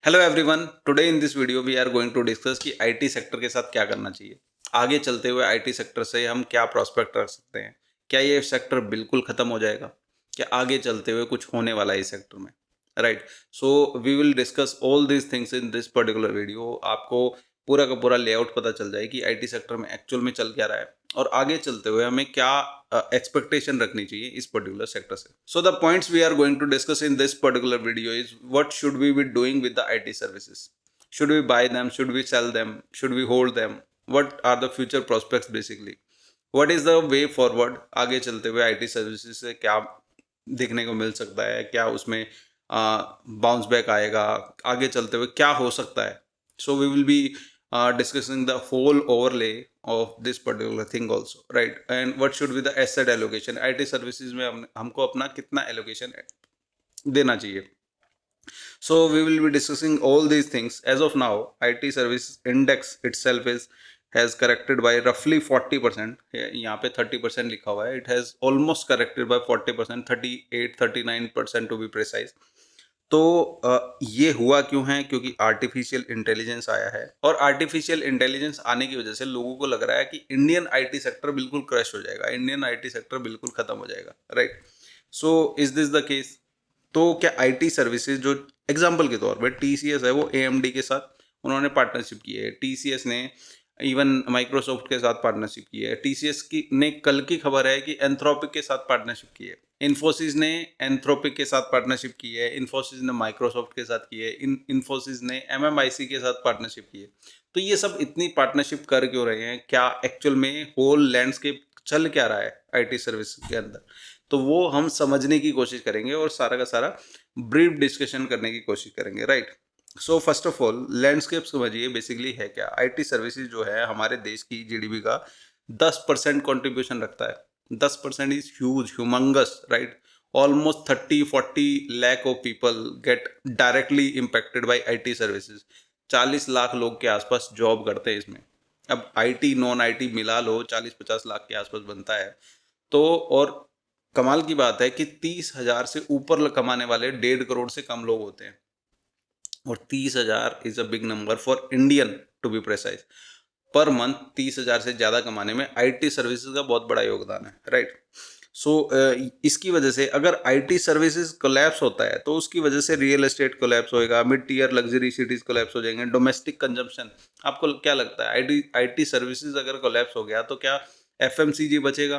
Hello everyone, today in this video we are going to discuss कि IT sector के साथ क्या करना चाहिए। आगे चलते हुए आईटी सेक्टर से हम क्या प्रॉस्पेक्ट रख सकते हैं। क्या ये सेक्टर बिल्कुल ख़त्म हो जाएगा? क्या आगे चलते हुए कुछ होने वाला है इस सेक्टर में? Right. So we will discuss all these things in this particular video. आपको पूरा का पूरा लेआउट पता चल जाए कि आईटी सेक्टर में एक्चुअल में चल क्या रहा है और आगे चलते हुए हमें क्या एक्सपेक्टेशन रखनी चाहिए इस पर्टिकुलर सेक्टर से। So the points we are going to discuss in this particular video is what should we be doing with the IT services. Should we buy them? Should we sell them? Should we hold them? What are the future prospects basically? What is the way forward? आगे चलते हुए IT services से क्या देखने को मिल सकता है, क्या उसमें बाउंस बैक आएगा, आगे चलते हुए क्या हो सकता है। So we will be discussing the whole overlay of this particular thing also, right. And what should be the asset allocation. IT services में हमको अपना कितना एलोकेशन देना चाहिए। So we will be discussing all these things. As of now, IT service index itself has corrected by roughly 40%. यहाँ पे 30% लिखा हुआ है. It has almost corrected by 40%, 38-39% to be precise. तो ये हुआ क्यों है? क्योंकि आर्टिफिशियल इंटेलिजेंस आया है और आर्टिफिशियल इंटेलिजेंस आने की वजह से लोगों को लग रहा है कि इंडियन आईटी सेक्टर बिल्कुल क्रैश हो जाएगा, इंडियन आईटी सेक्टर बिल्कुल खत्म हो जाएगा, right. So is this the case? तो क्या आईटी सर्विसेज जो एग्जांपल के तौर पे टीसीएस है वो एएमडी के साथ उन्होंने पार्टनरशिप की है, टीसीएस ने इवन माइक्रोसॉफ्ट के साथ पार्टनरशिप की है, टीसीएस की ने कल की खबर है कि एंथ्रोपिक के साथ पार्टनरशिप की है, इन्फोसिस ने एंथ्रोपिक के साथ पार्टनरशिप की है, इन्फोसिस ने माइक्रोसॉफ्ट के साथ की है, इन्फोसिस ने एमएमआईसी के साथ पार्टनरशिप की है। तो ये सब इतनी पार्टनरशिप कर क्यों रहे हैं? क्या एक्चुअल में होल लैंडस्केप चल क्या रहा है आईटी सर्विस के अंदर? तो वो हम समझने की कोशिश करेंगे और सारा का सारा ब्रीफ डिस्कशन करने की कोशिश करेंगे, right. So first of all landscape समझिए बेसिकली है क्या। आईटी सर्विसेज जो है हमारे देश की जीडीपी का 10% कॉन्ट्रीब्यूशन रखता है। 10% is huge, humongous, right. Almost 30-40 lakh of people get directly impacted by IT services. 40 lakh लोग के आसपास जॉब करते हैं इसमें। अब आईटी नॉन आईटी मिला लो 40-50 लाख के आसपास बनता है। तो और कमाल की बात है कि 30,000 से ऊपर कमाने वाले 1.5 करोड़ से कम लोग होते हैं और 30,000 is a big number for Indian to be precise. Per month 30,000 से ज़्यादा कमाने में आईटी सर्विसेज का बहुत बड़ा योगदान है, राइट। सो इसकी वजह से अगर आईटी सर्विसेज कोलैप्स होता है तो उसकी वजह से रियल एस्टेट कोलैप्स होएगा, mid tier luxury cities collapse हो जाएंगे, डोमेस्टिक कंजम्पशन। आपको क्या लगता है आईटी आईटी सर्विसेज अगर कोलैप्स हो गया तो क्या एफएमसीजी बचेगा?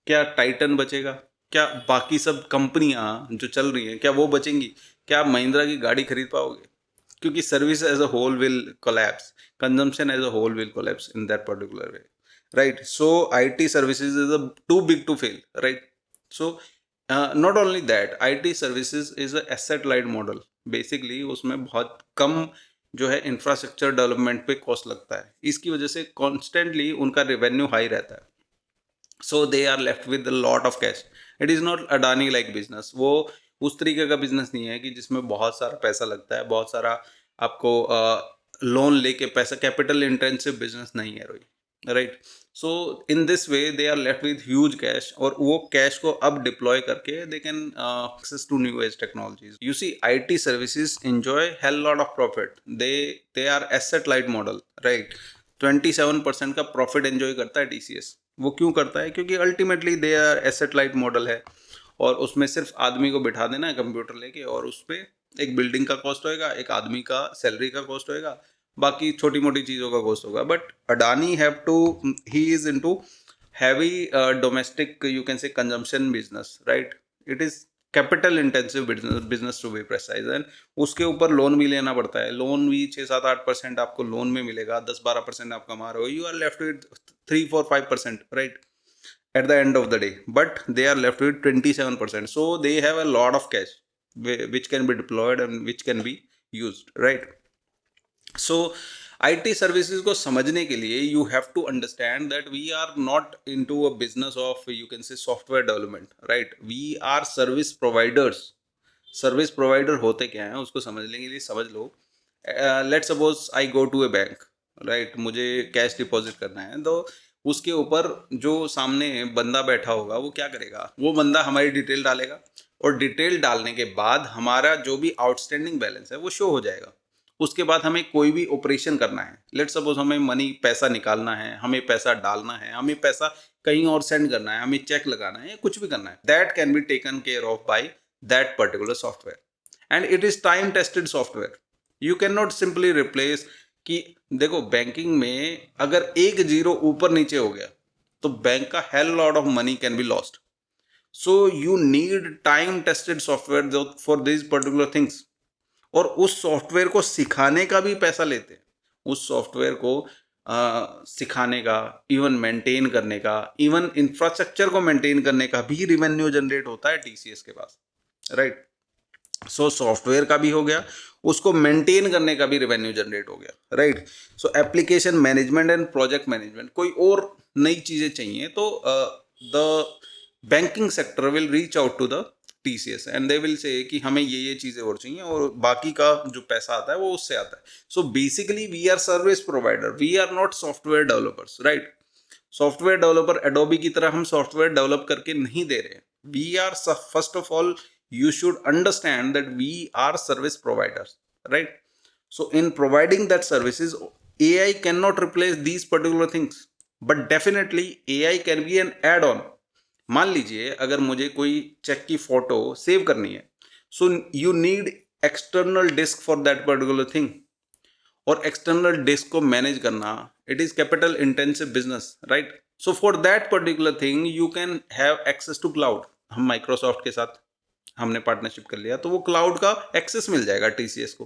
क्या टाइटन बचेगा? क्या बाकी सब कंपनियां जो चल रही हैं क्या वो बचेंगी? क्या आप महिंद्रा की गाड़ी खरीद पाओगे? क्योंकि service as a whole will collapse, consumption as a whole will collapse in that particular way, right. So IT services is a too big to fail, right. So not only that, IT services is a asset light model. Basically उसमें बहुत कम जो है infrastructure development पे cost लगता है, इसकी वजह से कॉन्स्टेंटली उनका रेवेन्यू हाई रहता है। So they are left with lot of cash. It is not Adani like business. वो उस तरीके का बिजनेस नहीं है कि जिसमें बहुत सारा पैसा लगता है, बहुत सारा आपको लोन लेके पैसा, कैपिटल इंटेंसिव बिजनेस नहीं है ROI, right. So in this way they are left with huge cash और वो कैश को अब डिप्लॉय करके they can access to new age technologies. You see IT services enjoy hell lot of profit. They are asset light model, right. 27% का profit enjoy करता है TCS. वो क्यों करता है? क्योंकि ultimately they are asset light model है और उसमें सिर्फ आदमी को बिठा देना है कंप्यूटर लेके और उस पर एक बिल्डिंग का कॉस्ट होएगा, एक आदमी का सैलरी का कॉस्ट होएगा, बाकी छोटी मोटी चीज़ों का कॉस्ट होगा। But Adani have to, he is into heavy domestic you can say consumption business, right. It is capital intensive business to be precise and उसके ऊपर लोन भी लेना पड़ता है। लोन भी 6-7-8% आपको लोन में मिलेगा, 10-12% आप कमा रहे हो, you are left with 3-4-5%, right, at the end of the day, but they are left with 27%. So they have a lot of cash which can be deployed and which can be used, right? So IT services को समझने के लिए you have to understand that we are not into a business of you can say software development, right? We are service providers. Service provider होते क्या हैं उसको समझने के लिए समझ लो। Let suppose I go to a bank, right, मुझे कैश डिपॉजिट करना है तो उसके ऊपर जो सामने बंदा बैठा होगा वो क्या करेगा? वो बंदा हमारी डिटेल डालेगा और डिटेल डालने के बाद हमारा जो भी आउटस्टैंडिंग बैलेंस है वो शो हो जाएगा, उसके बाद हमें कोई भी ऑपरेशन करना है, लेट्स सपोज हमें मनी पैसा निकालना है, हमें पैसा डालना है, हमें पैसा कहीं और सेंड करना है, हमें चेक लगाना है, कुछ भी करना है, that can be taken care of by that particular software and it is time tested software. You can not simply replace कि देखो बैंकिंग में अगर एक जीरो ऊपर नीचे हो गया तो बैंक का hello lot of money can be lost. So you need time tested software for this particular things. और उस सॉफ्टवेयर को सिखाने का भी पैसा लेते हैं, उस सॉफ्टवेयर को सिखाने का, इवन मेंटेन करने का, इवन इंफ्रास्ट्रक्चर को मेंटेन करने का भी रिवेन्यू जनरेट होता है टीसीएस के पास, राइट। सो सॉफ्टवेयर का भी हो गया, उसको मेंटेन करने का भी रेवेन्यू जनरेट हो गया, right. So application management and project management, कोई और नई चीजें चाहिए तो the banking sector will reach out to the TCS and they will say कि हमें ये चीजें और चाहिए, और बाकी का जो पैसा आता है वो उससे आता है। So basically we are service provider, we are not software developers, right. Software developer Adobe की तरह हम सॉफ्टवेयर डेवलप करके नहीं दे रहे। We are first of all you should understand that we are service providers, right? So in providing that services, AI cannot replace these particular things, but definitely AI can be an add-on। मान लीजिए अगर मुझे कोई check की photo save करनी है, so you need external disk for that particular thing, और external disk को मैनेज करना, it is capital intensive business, right. So for that particular thing you can have access to cloud. हम Microsoft के साथ हमने partnership कर लिया तो वो क्लाउड का एक्सेस मिल जाएगा टीसीएस को,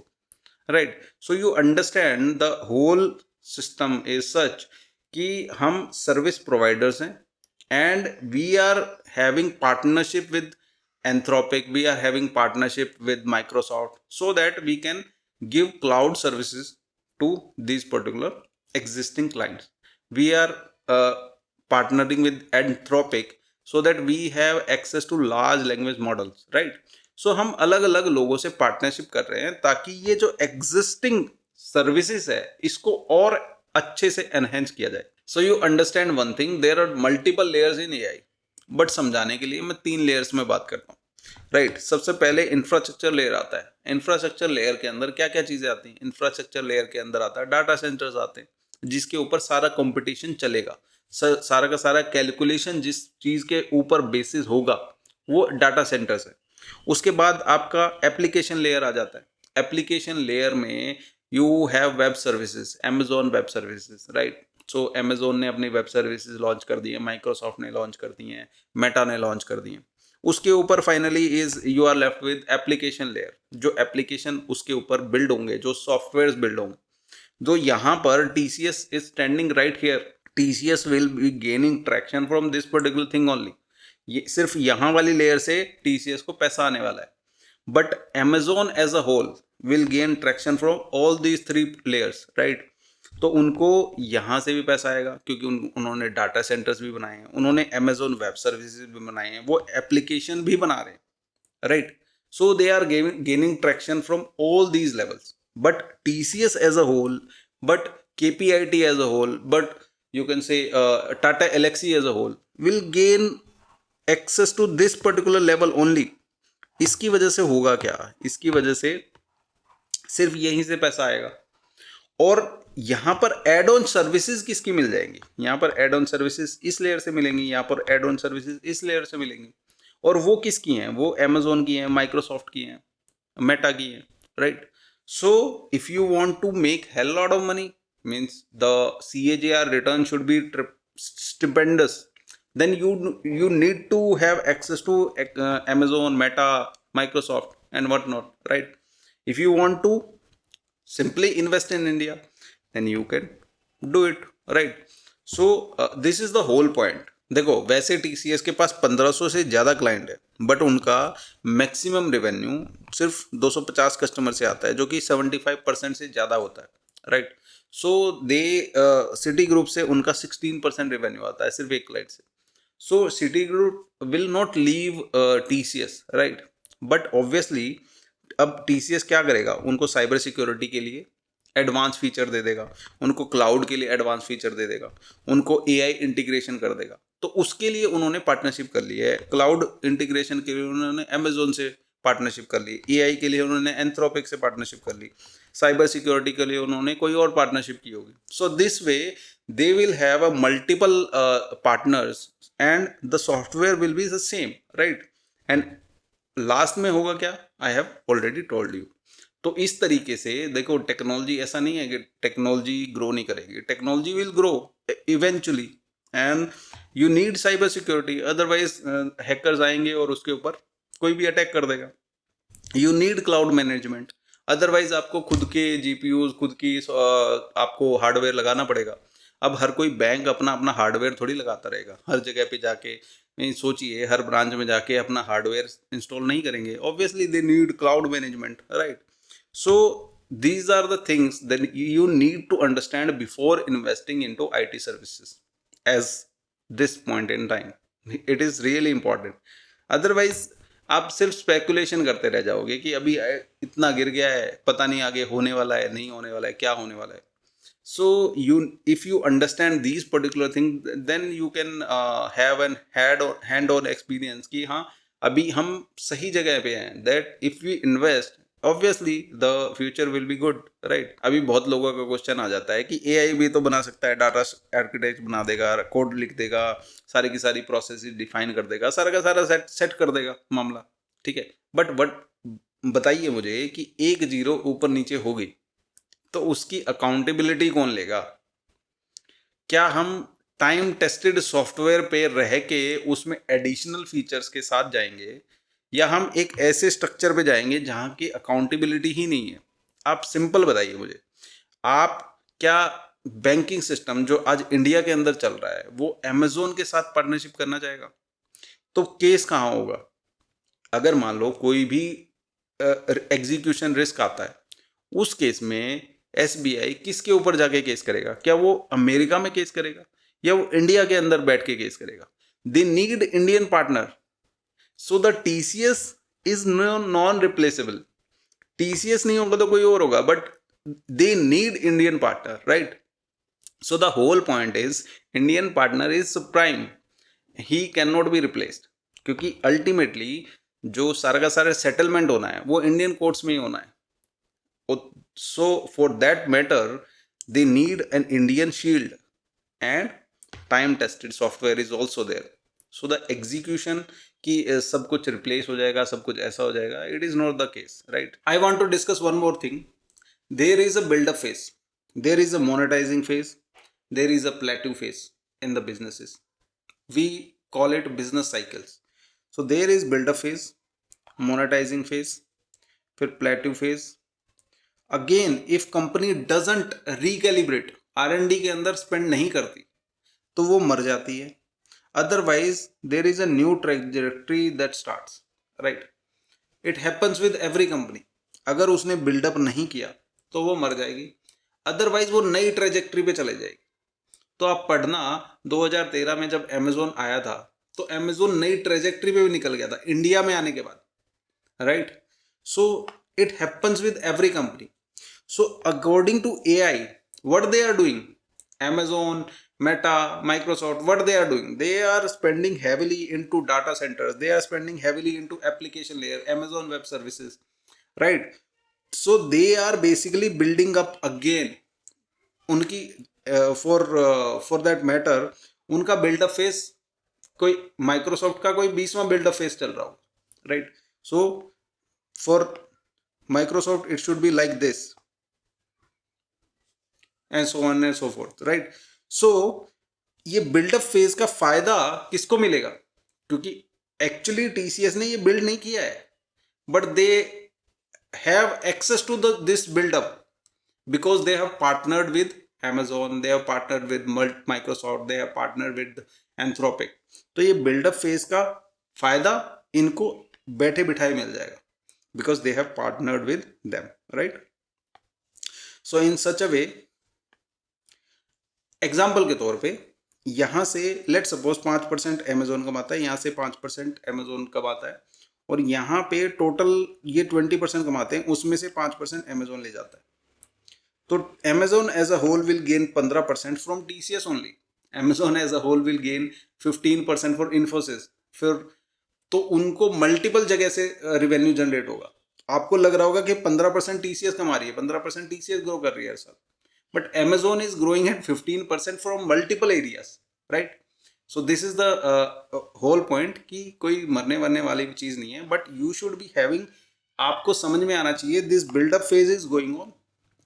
right. So you understand the whole system is such कि हम सर्विस प्रोवाइडर्स हैं and we are having partnership with Anthropic, we are having partnership with Microsoft, so that we can give cloud services to this particular existing clients. We are partnering with Anthropic so that we have access to large language models, right? So हम अलग अलग लोगों से partnership कर रहे हैं ताकि ये जो एग्जिस्टिंग सर्विसेज है इसको और अच्छे से एनहेंस किया जाए। So you understand one thing, there are multiple layers in AI, but समझाने के लिए मैं 3 लेयर्स में बात करता हूँ, राइट। सबसे पहले इंफ्रास्ट्रक्चर लेयर आता है। इंफ्रास्ट्रक्चर लेयर के अंदर क्या क्या चीजें आती हैं? इंफ्रास्ट्रक्चर लेयर के अंदर आता है डाटा सेंटर्स आते हैं, जिसके ऊपर सारा कंपटीशन चलेगा, सारा का सारा कैलकुलेशन जिस चीज के ऊपर बेसिस होगा वो डाटा सेंटर्स है। उसके बाद आपका एप्लीकेशन लेयर आ जाता है। एप्लीकेशन लेयर में you have web services, Amazon web services, right. So Amazon ने अपनी वेब सर्विसेज लॉन्च कर दी है, माइक्रोसॉफ्ट ने लॉन्च कर दी है, मेटा ने लॉन्च कर दी है। उसके ऊपर finally is you are left with application layer, जो एप्लीकेशन उसके ऊपर बिल्ड होंगे, जो सॉफ्टवेयर बिल्ड होंगे, जो यहाँ पर TCS is standing right here. TCS will be gaining traction from this particular thing only. ये सिर्फ यहाँ वाली लेयर से टीसीएस को पैसा आने वाला है, but Amazon as a whole will gain traction from all these 3 layers, right. तो उनको यहाँ से भी पैसा आएगा क्योंकि उन्होंने डाटा सेंटर्स भी बनाए हैं, उन्होंने अमेजोन वेब सर्विसेज भी बनाए हैं, वो एप्लीकेशन भी बना रहे हैं, right. So they are gaining traction from all these levels, but TCS as a whole, but KPIT as a whole, but you can say Tata Elxsi as a whole will gain access to this particular level only। इसकी वजह से होगा क्या? इसकी वजह से सिर्फ यहीं से पैसा आएगा, और यहाँ पर एड ऑन सर्विसेज किसकी मिल जाएंगी? यहाँ पर एड ऑन सर्विसेज इस लेयर से मिलेंगी, यहाँ पर एड ऑन सर्विसेज इस लेयर से मिलेंगी, और वो किसकी हैं? वो अमेजोन की हैं, माइक्रोसॉफ्ट की हैं, मेटा की हैं, right. So if you want to make hell lot of money, means the CAGR return should be stupendous, then you need to have access to Amazon, Meta, Microsoft and whatnot, right? If you want to simply invest in India, then you can do it, right? So this is the whole point। देखो वैसे TCS के पास 1500 से ज़्यादा client है, but उनका maximum revenue सिर्फ 250 customer से आता है, जो कि 75% से ज़्यादा होता है, राइट। सो दे सिटी ग्रुप से उनका 16% रेवेन्यू आता है सिर्फ एक क्लाइंट से। So Citi Group will not leave TCS, right. But obviously अब टीसीएस क्या करेगा? उनको साइबर सिक्योरिटी के लिए एडवांस फीचर दे देगा, उनको क्लाउड के लिए एडवांस फीचर दे देगा, उनको एआई इंटीग्रेशन कर देगा। तो उसके लिए उन्होंने पार्टनरशिप कर ली है। क्लाउड इंटीग्रेशन के लिए उन्होंने अमेजोन से पार्टनरशिप कर ली, एआई के लिए उन्होंने एंथ्रोपिक से पार्टनरशिप कर ली, साइबर सिक्योरिटी के लिए उन्होंने कोई और पार्टनरशिप की होगी. So this way they will have a multiple partners and the software will be the same, right. And last में होगा क्या, I have already told you. तो इस तरीके से देखो, टेक्नोलॉजी ऐसा नहीं है कि टेक्नोलॉजी ग्रो नहीं करेगी, technology will grow eventually and you need cyber security, otherwise hackers आएंगे और उसके ऊपर कोई भी अटैक कर देगा. You need cloud management, otherwise आपको खुद के जीपीयूज, खुद की आपको हार्डवेयर लगाना पड़ेगा. अब हर कोई बैंक अपना अपना हार्डवेयर थोड़ी लगाता रहेगा हर जगह पे जाके. नहीं सोचिए, हर ब्रांच में जाके अपना हार्डवेयर इंस्टॉल नहीं करेंगे. Obviously they need cloud management, right. So these are the things that you need to understand before investing into IT services as this point in time. It is really important. Otherwise आप सिर्फ speculation करते रह जाओगे कि अभी इतना गिर गया है, पता नहीं आगे होने वाला है, नहीं होने वाला है, क्या होने वाला है. So if you understand these particular things, then you can have an hand-on experience कि हाँ अभी हम सही जगह पे हैं. That if we invest, obviously the future will be good, right. अभी बहुत लोगों का क्वेश्चन आ जाता है कि एआई भी तो बना सकता है, डाटा आर्किटेक्ट बना देगा, कोड लिख देगा, सारी की सारी प्रोसेस डिफाइन कर देगा, सारा का सारा सेट कर देगा मामला, ठीक है. बट बताइए मुझे कि एक जीरो ऊपर नीचे हो गई तो उसकी अकाउंटेबिलिटी कौन लेगा? क्या हम टाइम टेस्टेड सॉफ्टवेयर पे रह के उसमें एडिशनल फीचर्स के साथ जाएंगे, या हम एक ऐसे स्ट्रक्चर पे जाएंगे जहां की अकाउंटेबिलिटी ही नहीं है? आप सिंपल बताइए मुझे. आप क्या बैंकिंग सिस्टम जो आज इंडिया के अंदर चल रहा है वो अमेजोन के साथ पार्टनरशिप करना चाहेगा? तो केस कहाँ होगा? अगर मान लो कोई भी एग्जीक्यूशन रिस्क आता है, उस केस में एसबीआई किसके ऊपर जाके केस करेगा? क्या वो अमेरिका में केस करेगा या वो इंडिया के अंदर बैठ के केस करेगा? They need Indian partner. So the TCS is non replaceable. TCS नहीं होगा तो कोई और होगा, but they need Indian partner, right. So the whole point is Indian partner is prime, he cannot be replaced. क्योंकि अल्टीमेटली जो सारा का सारा सेटलमेंट होना है वो इंडियन कोर्ट्स में ही होना है. So for that matter they need an Indian shield and time tested software is also there. So the execution की सब कुछ replace हो जाएगा, सब कुछ ऐसा हो जाएगा, it is not the case, right. I want to discuss one more thing. There is a build up phase, there is a monetizing phase, there is a plateau phase in the businesses. We call it business cycles. So there is build up phase, monetizing phase, फिर plateau phase. Again if company doesn't recalibrate, R&D के अंदर spend नहीं करती तो वो मर जाती है. Otherwise there is a new trajectory that starts, right. It happens with every company. अगर उसने बिल्डअप नहीं किया तो वो मर जाएगी, अदरवाइज वो नई ट्रैजेक्टरी पे चले जाएगी. तो आप पढ़ना 2013 में जब अमेजोन आया था तो अमेजोन नई ट्रैजेक्टरी पे भी निकल गया था इंडिया में आने के बाद, right. So it happens with every company. So according to AI, what they are doing, Amazon, Meta, Microsoft, what they are doing, they are spending heavily into data centers, they are spending heavily into application layer, Amazon Web Services, right. So they are basically building up again. उनकी for that matter उनका build up phase कोई Microsoft का कोई 20वां build up phase चल रहा हो, right. So for Microsoft it should be like this and so on and so forth, right. So ये buildup phase का फायदा किसको मिलेगा? क्योंकि एक्चुअली टीसीएस ने ये बिल्ड नहीं किया है, but they have access to this buildup because they have partnered with Amazon, they have partnered with Microsoft, they have partnered with Anthropic. तो ये बिल्डअप फेज का फायदा इनको बैठे बिठाए मिल जाएगा because they have partnered with them, right. So in such a way, example के तौर पे यहां से लेट सपोज 5% अमेजोन कमाता है, यहां से 5% अमेजोन कमाता है, और यहां पे टोटल ये 20% कमाते हैं, उसमें से 5% अमेजोन ले जाता है. तो Amazon as a whole will gain 15% from TCS only. Amazon as a whole will gain 15% for Infosys. फिर तो उनको मल्टीपल जगह से रेवेन्यू जनरेट होगा. आपको लग रहा होगा कि 15% टीसीएस कमा रही है, 15% टीसीएस ग्रो कर रही है हर साल, but Amazon is growing at 15% from multiple areas, right? So this is the whole point कि कोई मरने वरने वाली भी चीज़ नहीं है, but you should be having, आपको समझ में आना चाहिए this build up phase is going on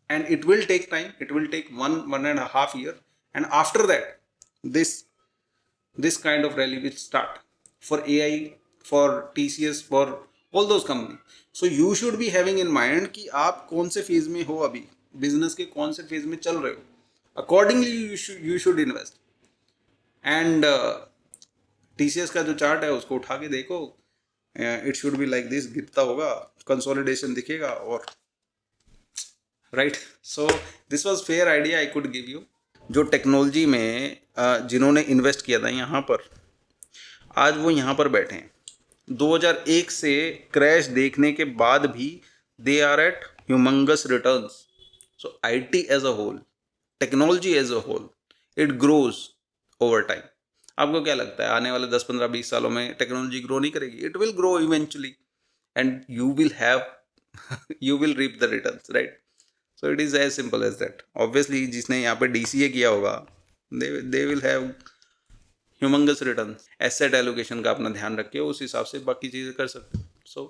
and it will take time, it will take 1.5 year, and after that this kind of rally will start for AI, for TCS, for all those companies. So you should be having in mind कि आप कौन से phase में हो, अभी business के कौन से फेज में चल रहे हो, accordingly you should invest. And TCS का जो चार्ट है उसको उठा के देखो, it should be like this, गिरता होगा, कंसोलिडेशन दिखेगा, और right. So this was fair idea I could give you. जो टेक्नोलॉजी में जिन्होंने इन्वेस्ट किया था यहाँ पर, आज वो यहाँ पर बैठे हैं. 2001 से क्रैश देखने के बाद भी they are at humongous returns. So IT as a whole, technology as a whole, it grows over time. आपको क्या लगता है आने वाले 10, 15, 20 सालों में टेक्नोलॉजी ग्रो नहीं करेगी? It will grow eventually and you will have you will reap the returns, right? So it is as simple as that. Obviously जिसने यहाँ पे डीसीए किया होगा, they will have humongous return. Asset allocation का अपना ध्यान रखिए, उस हिसाब से बाकी चीज़ें कर सकते हो. So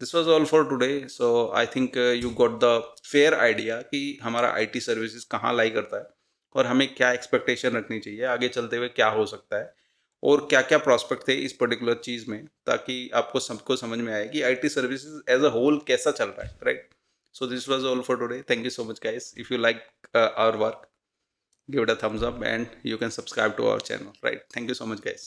this was all for today. So I think you got the fair idea कि हमारा आईटी सर्विसेज कहाँ लाई करता है और हमें क्या एक्सपेक्टेशन रखनी चाहिए, आगे चलते हुए क्या हो सकता है, और क्या क्या प्रॉस्पेक्ट थे इस पर्टिकुलर चीज़ में, ताकि आपको सबको समझ में आए कि IT services as a whole कैसा चल रहा है, right? So this was all for today. Thank you so much, guys. If you like our work, give it a thumbs up and you can subscribe to our channel, right? Thank you so much, guys.